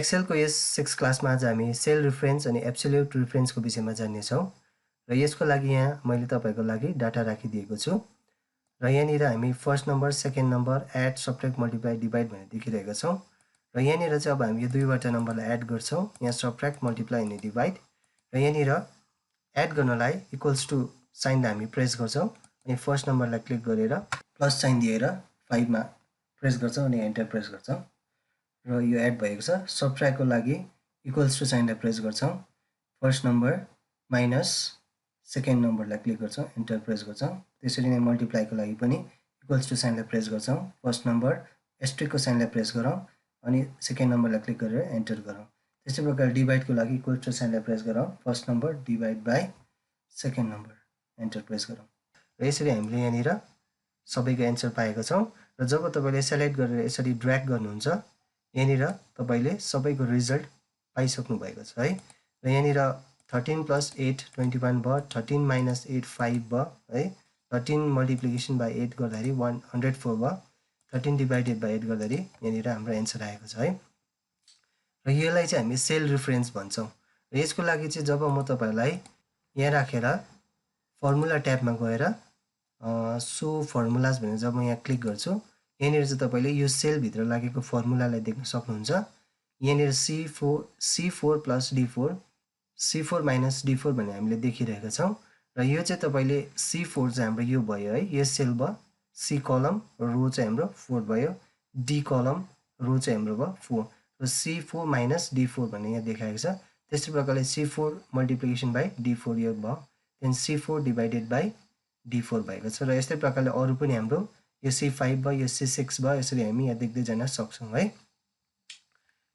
Excel को यस 6 क्लासमा आज हामी सेल रिफरेन्स अनि एब्सोल्युट रिफरेन्सको विषयमा जान्नेछौँ र यसको लागि यहाँ मैले तपाईको लागि डाटा राखिदिएको छु र यहाँनिर हामी first number second number add subtract multiply divide भनेर देखिरहेका छौँ र यहाँनिर चाहिँ अब हामी यो दुईवटा नम्बरलाई एड गर्छौँ यहाँ सबट्र्याक्ट मल्टिप्लाई अनि डिभाइड र यहाँनिर एड गर्नलाई इक्वल्स टु साइनलाई हामी प्रेस गर्छौँ अनि फर्स्ट नम्बरलाई क्लिक गरेर प्लस साइन दिएर 5 मा प्रेस गर्छौँ अनि एन्टर प्रेस गर्छौँ र यो एड भएको छ सबट्र्याक्टको लागि इक्वल्स टु साइनलाई प्रेस गर्छौँ फर्स्ट नम्बर माइनस सेकेन्ड नम्बरलाई क्लिक गर्छौँ एन्टर प्रेस गर्छौँ त्यसरी नै मल्टिप्लाईको लागि पनि इक्वल्स टु साइनलाई प्रेस गर्छौँ फर्स्ट नम्बर एस्ट्रिकको साइनलाई प्रेस गरौँ अनि सेकेन्ड नम्बरलाई क्लिक गरेर एन्टर गरौँ त्यस्तै प्रकारले डिभाइडको लागि इक्वल्स टु साइनलाई प्रेस गरौँ first number divide by second number enter press गरौँ र यसरी हामीले यहाँनिर सबैको एन्सर पाएको छौँ र जब तपाईँले सेलेक्ट गरेर यसरी ड्र्याग गर्नुहुन्छ यहाँनिर तपाईले सबैको रिजल्ट पाइसक्नु भएको छ है र यहाँनिर 13 + 8 21 भयो 13 - 8 5 भयो है 13 मल्टिप्लिकेसन बाई 8 गर्दाखेरि 104 भयो 13 डिभाइडेड बाई 8 गर्दाखेरि यहाँनिर हाम्रो एन्सर आएको छ है र यसलाई चाहिँ हामी सेल रिफरेन्स भन्छौँ र यसको लागि चाहिँ जब म तपाईलाई यहाँ राखेर फर्मुला ट्याबमा गएर सो फर्मुलाज भनेर जब म यहाँ क्लिक गर्छु यहाँनिर चाहिँ तपाईले यो सेलभित्र लागेको फर्मुलालाई देख्न सक्नुहुन्छ यहाँनिर C4 + D4 C4 - D4 भन्ने हामीले देखिरहेका छौँ र यो चाहिँ तपाईले C4 चाहिँ हाम्रो यो भयो है यो सेल भयो C कलम रो चाहिँ हाम्रो 4 भयो D कलम रो चाहिँ हाम्रो भयो 4 र C4 - D4 भन्ने यहाँ देखाएको छ त्यस्तै प्रकारले C4 मल्टिप्लिकेसन बाई D4 यो भयो then C4 divided by D4 भएको छ र यस्तै प्रकारले अरू पनि हाम्रो यो C5 भयो यो C6 भयो यसरी हामी यहाँ देख्दै जान सक्छौँ है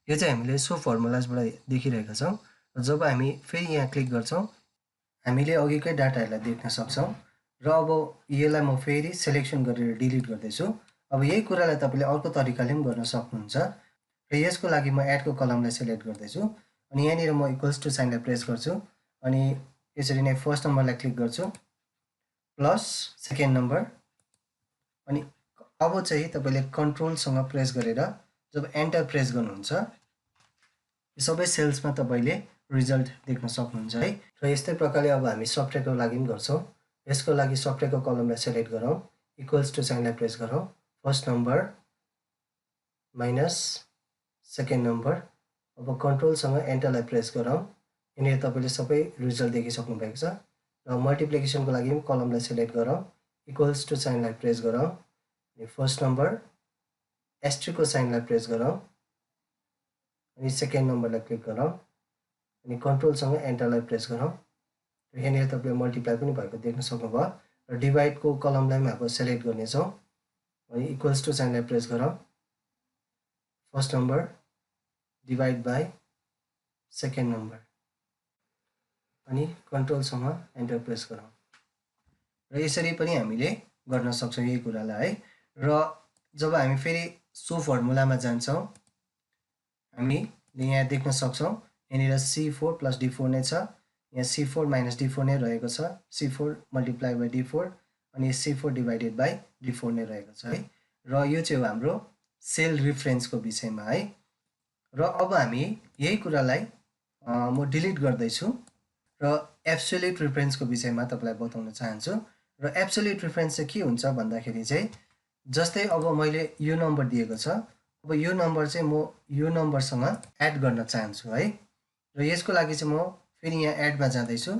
यो चाहिँ हामीले सो फर्मुलाजबाट देखिरहेका छौँ र जब हामी फेरि यहाँ क्लिक गर्छौँ हामीले अघिकै डाटाहरूलाई देख्न सक्छौँ र अब यसलाई म फेरि सेलेक्सन गरेर डिलिट गर्दैछु अब यही कुरालाई तपाईँले अर्को तरिकाले पनि गर्न सक्नुहुन्छ र यसको लागि म एडको कलमलाई सेलेक्ट गर्दैछु अनि यहाँनिर म इक्वल्स टु साइनलाई प्रेस गर्छु अनि यसरी नै फर्स्ट नम्बरलाई क्लिक गर्छु प्लस सेकेन्ड नम्बर अनि अब चाहिँ तपाईले कन्ट्रोलसँग प्रेस गरेर जब एन्टर प्रेस गर्नुहुन्छ यो सबै सेल्समा तपाईले रिजल्ट देख्न सक्नुहुन्छ है र यस्तै प्रकारले अब हामी सबट्र्याक्टको लागि पनि गर्छौँ यसको लागि सबट्र्याक्टको कलमलाई सेलेक्ट गरौँ इक्वल्स टु साइनलाई प्रेस गरौँ first number minus second number अब कन्ट्रोलसँग एन्टरलाई प्रेस गरौँ यहाँनिर तपाईले सबै रिजल्ट देखिसक्नु भएको छ र मल्टिप्लिकेसनको लागि पनि कलमलाई सेलेक्ट गरौँ इक्वल्स टु साइनलाई प्रेस गरौँ अनि फर्स्ट नम्बर एस्ट्रिकको साइनलाई प्रेस गरौँ अनि सेकेन्ड नम्बरलाई क्लिक गरौँ अनि कन्ट्रोलसँग एन्टरलाई प्रेस गरौँ र यहाँनिर तपाईँले मल्टिप्लाई पनि भएको देख्न सक्नुभयो र डिभाइडको कलमलाई पनि अब सेलेक्ट गर्नेछौँ अनि इक्वल्स टु साइनलाई प्रेस गरौँ first number divide by second number अनि कन्ट्रोलसँग एन्टर प्रेस गरौँ र यसरी पनि हामीले गर्न सक्छौँ यही कुरालाई है र जब हामी फेरि सो फर्मुलामा जान्छौँ हामीले यहाँ देख्न सक्छौँ यहाँनिर C4 + D4 नै छ यहाँ C4 - D4 नै रहेको छ C4 मल्टिप्लाई बाई D4 अनि C4 डिभाइडेड बाई D4 नै रहेको छ है र यो चाहिँ हो हाम्रो सेल रिफरेन्सको विषयमा है र अब हामी यही कुरालाई म डिलिट गर्दैछु र एब्सोल्युट रिफरेन्सको विषयमा तपाईलाई बताउन चाहन्छु र एब्सोल्युट रिफरेन्स चाहिँ के हुन्छ भन्दाखेरि चाहिँ जस्तै अब मैले यो नम्बर दिएको छ अब यो नम्बर चाहिँ म यो नम्बरसँग एड गर्न चाहन्छु है र यसको लागि चाहिँ म फेरि यहाँ एडमा जाँदैछु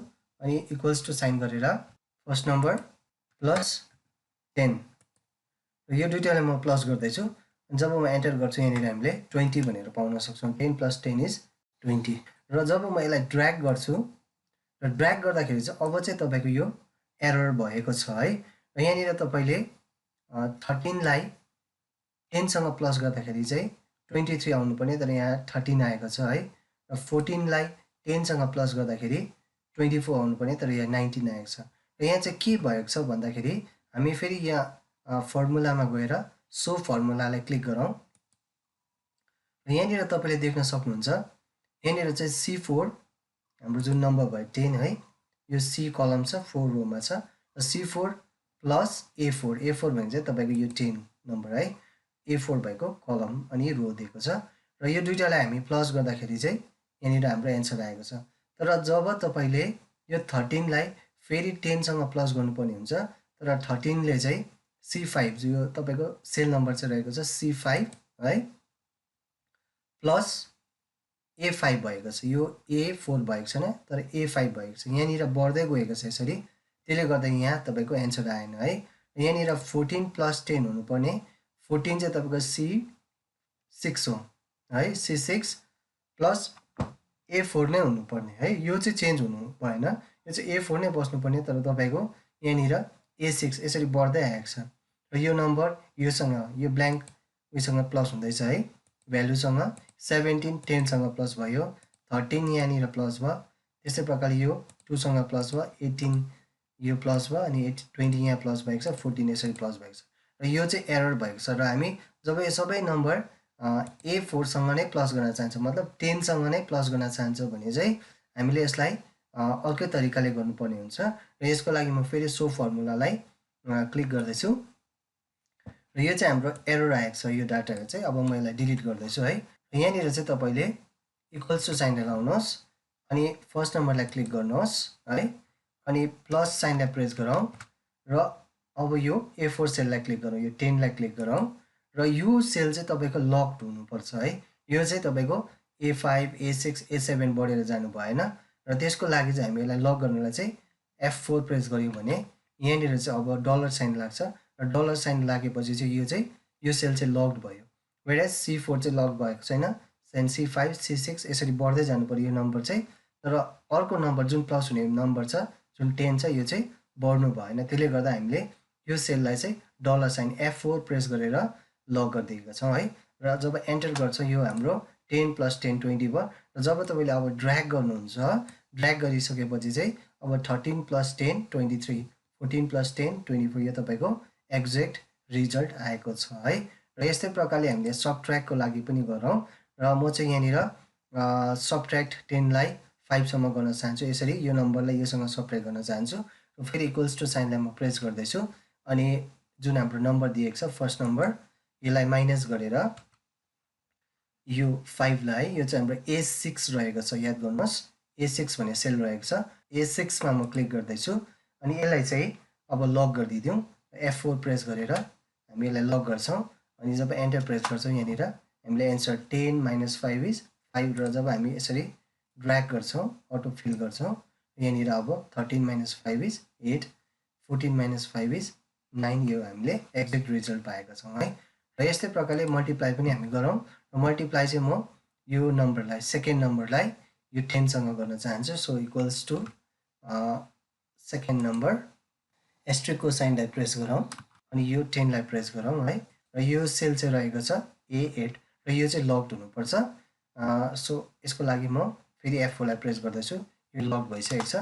अनि इक्वल्स टु साइन गरेर फर्स्ट नम्बर प्लस 10 र यो दुईटालाई म प्लस गर्दैछु जब म एन्टर गर्छु यहाँनिर हामीले 20 भनेर पाउन सक्छौँ 10 + 10 = 20 र जब म यसलाई ड्र्याग गर्छु र ड्र्याग गर्दाखेरि चाहिँ अब चाहिँ तपाईँको यो एरर भएको छ है र यहाँनिर तपाईँले 13 लाई 10 सँग प्लस गर्दाखेरि चाहिँ 23 आउनुपर्ने तर यहाँ 13 आएको छ है र 14 लाई 10 सँग प्लस गर्दाखेरि 24 आउनुपर्ने तर यहाँ 19 आएको छ र यहाँ चाहिँ के भएको छ भन्दाखेरि हामी फेरि यहाँ फर्मुलामा गएर सो फर्मुलालाई क्लिक गरौँ र यहाँनिर तपाईँले देख्न सक्नुहुन्छ यहाँनिर चाहिँ C4 हाम्रो जुन नम्बर भयो 10 है यो C कलम छ 4 रोमा छ र C4 प्लस A4 भने चाहिँ तपाईँको यो 10 नम्बर है A4 भएको कलम अनि रो दिएको छ र यो दुईटालाई हामी प्लस गर्दाखेरि चाहिँ यहाँनिर हाम्रो एन्सर आएको छ। तर जब तपाईँले यो 13 लाई फेरि 10 सँग प्लस गर्नुपर्ने हुन्छ, तर 13 ले चाहिँ C5 जो तपाईँको सेल नम्बर चाहिँ रहेको छ C5 है प्लस A5 भएको छ। यो A4 भएको छैन तर A5 भएको छ। यहाँनिर बढ्दै गएको छ यसरी, त्यसले गर्दा यहाँ तपाईँको एन्सर आएन है। यहाँनिर 14 प्लस 10 हुनुपर्ने, 14 चाहिँ तपाईँको C6 हो है, C6 प्लस A4 नै हुनुपर्ने है। यो चाहिँ चेन्ज हुनु भएन, यो चाहिँ A4 नै बस्नुपर्ने, तर तपाईँको यहाँनिर A6 यसरी बढ्दै आएको छ र यो नम्बर योसँग यो ब्ल्याङ्क उसँग प्लस हुँदैछ है, भ्यालुसँग 17 10 सँग प्लस भयो, 13 यहाँनिर प्लस भयो, त्यस्तै प्रकारले यो 2 सँग प्लस भयो, 18 यो प्लस भयो अनि 20 यहाँ प्लस भएको छ, 14 यसरी प्लस भएको छ र यो चाहिँ एरर भएको छ। र हामी जब यो सबै नम्बर A4 सँग नै प्लस गर्न चाहन्छौँ, मतलब 10 सँग नै प्लस गर्न चाहन्छौँ भने चाहिँ हामीले यसलाई अर्कै तरिकाले गर्नुपर्ने हुन्छ। र यसको लागि म फेरि सो फर्मुलालाई क्लिक गर्दैछु र यो चाहिँ हाम्रो एरर आएको छ यो डाटाको चाहिँ। अब म यसलाई डिलिट गर्दैछु है। यहाँनिर चाहिँ तपाईँले इक्वल्स टु साइन लगाउनुहोस् अनि फर्स्ट नम्बरलाई क्लिक गर्नुहोस् है, अनि प्लस साइनलाई प्रेस गरौँ र अब यो A4 सेललाई क्लिक गरौँ, यो 10 लाई क्लिक गरौँ र यो सेल चाहिँ तपाईँको लक्ड हुनुपर्छ है। यो चाहिँ तपाईँको A5 A6 A7 बढेर जानु भएन र त्यसको लागि चाहिँ हामी यसलाई लक गर्नलाई चाहिँ F4 प्रेस गऱ्यौँ भने यहाँनिर चाहिँ अब डलर साइन लाग्छ र डलर साइन लागेपछि चाहिँ यो सेल चाहिँ लक्ड भयो। वेयरएज C4 चाहिँ लक भएको छैन, देन C5 C6 यसरी बढ्दै जानु पर्यो यो नम्बर चाहिँ। तर अर्को नम्बर जुन प्लस हुने नम्बर छ जुन 10 छ यो चाहिँ बढ्नु भएन, त्यसले गर्दा हामीले यो सेललाई चाहिँ डलर साइन F4 प्रेस गरेर लक गरिदिएका छौँ है। र जब एन्टर गर्छ यो हाम्रो 10 प्लस 10 20 भयो र जब तपाईँले अब ड्र्याग गर्नुहुन्छ, ड्र्याग गरिसकेपछि चाहिँ अब 13 प्लस 10 23, 14 प्लस 10 24 यो तपाईँको एक्ज्याक्ट रिजल्ट आएको छ है। र यस्तै प्रकारले हामीले सबट्र्याक्टको लागि पनि गरौँ र म चाहिँ यहाँनिर सबट्र्याक्ट 10 लाई 5 सम्म गर्न चाहन्छु, यसरी यो नम्बरलाई योसँग सबट्र्याक्ट गर्न चाहन्छु र फेरि इक्वल्स टु साइनलाई म प्रेस गर्दैछु अनि जुन हाम्रो नम्बर दिएको छ फर्स्ट नम्बर यसलाई माइनस गरेर यो 5 लाई, यो चाहिँ हाम्रो A6 रहेको छ, याद गर्नुहोस् A6 भन्ने सेल रहेको छ, A6 मा म क्लिक गर्दैछु अनि यसलाई चाहिँ अब लक गरिदियौँ, F4 प्रेस गरेर हामी यसलाई लक गर्छौँ अनि जब एन्टर प्रेस गर्छौँ यहाँनिर हामीले एन्सर 10 - 5 इज 5 र जब हामी यसरी ड्र्याग गर्छौँ अटो फिल गर्छौँ यहाँनिर अब 13 - 5 इज 8, 14 - 5 इज 9 यो हामीले एक्ज्याक्ट रिजल्ट पाएका छौँ है। र यस्तै प्रकारले मल्टिप्लाई पनि हामी गरौँ र मल्टिप्लाई चाहिँ म यो नम्बरलाई सेकेन्ड नम्बरलाई यो 10 सँग गर्न चाहन्छु, so equals to second number एस्ट्रिकको साइनलाई प्रेस गरौँ अनि यो 10 लाई प्रेस गरौँ है। र यो सेल चाहिँ रहेको छ A8 र यो चाहिँ लक्ड हुनुपर्छ, सो यसको लागि म फेरि F4 लाई प्रेस गर्दैछु, यो लक भइसकेको छ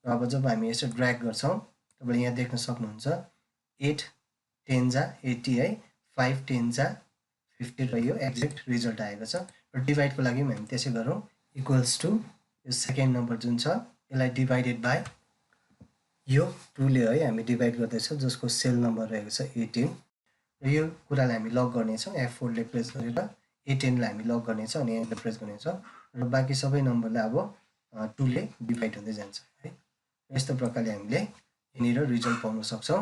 र अब जब हामी यसो ड्र्याग गर्छौँ तपाईँले यहाँ देख्न सक्नुहुन्छ 8 10 जा 80 है, 5 10 जा 50 र यो एक्ज्याक्ट रिजल्ट आएको छ। र डिभाइडको लागि पनि हामी त्यसै गरौँ, इक्वल्स टु यो सेकेन्ड नम्बर जुन छ यसलाई डिभाइडेड बाई यो 2 ले है हामी डिभाइड गर्दैछौँ जसको सेल नम्बर रहेको छ 18 र यो कुरालाई हामी लक गर्नेछौँ F4 ले प्रेस गरेर 18 लाई हामी लक गर्नेछौँ अनि एन्टर प्रेस गर्नेछौँ र बाँकी सबै नम्बरलाई अब 2 ले डिभाइड हुँदै जान्छ है। यस्तो प्रकारले हामीले यहाँनिर रिजल्ट पाउन सक्छौँ।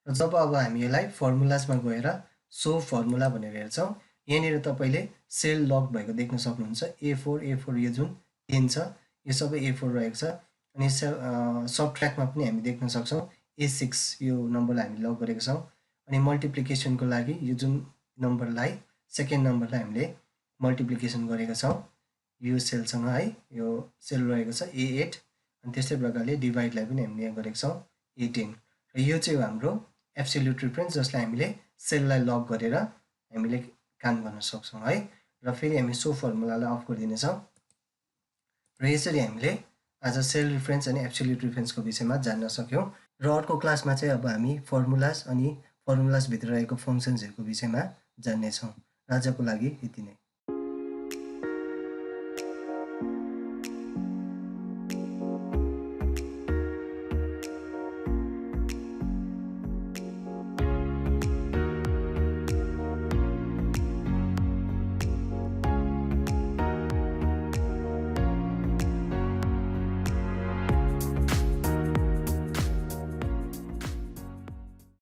र जब अब हामी यसलाई फर्मुलाजमा गएर सो फर्मुला भनेर हेर्छौँ यहाँनिर तपाईँले सेल लक भएको देख्न सक्नुहुन्छ, A4 यो जुन 10 छ यो सबै A4 रहेको छ अनि सबट्र्याक्टमा पनि हामी देख्न सक्छौँ A6 यो नम्बरलाई हामी लक गरेको छौँ अनि मल्टिप्लिकेसनको लागि यो जुन नम्बरलाई सेकेन्ड नम्बरलाई हामीले मल्टिप्लिकेसन गरेका छौँ यो सेलसँग है, यो सेल रहेको छ A8 अनि त्यस्तै प्रकारले डिभाइडलाई पनि हामीले यहाँ गरेको छौँ 18 र यो चाहिँ हाम्रो एब्सोल्युट रिफरेन्स जसलाई हामीले सेललाई लक गरेर हामीले काम गर्न सक्छौँ है। र फेरि हामी सो फर्मुलालाई अफ गरिदिनेछौँ र यसरी हामीले आज सेल रिफरेन्स अनि एब्सोल्युट रिफरेन्सको विषयमा जान्न सक्यौँ। र अर्को क्लासमा चाहिँ अब हामी फर्मुलाज अनि फर्मुलाजभित्र रहेको फङ्सन्सहरूको विषयमा जान्नेछौँ। आजको लागि यति नै।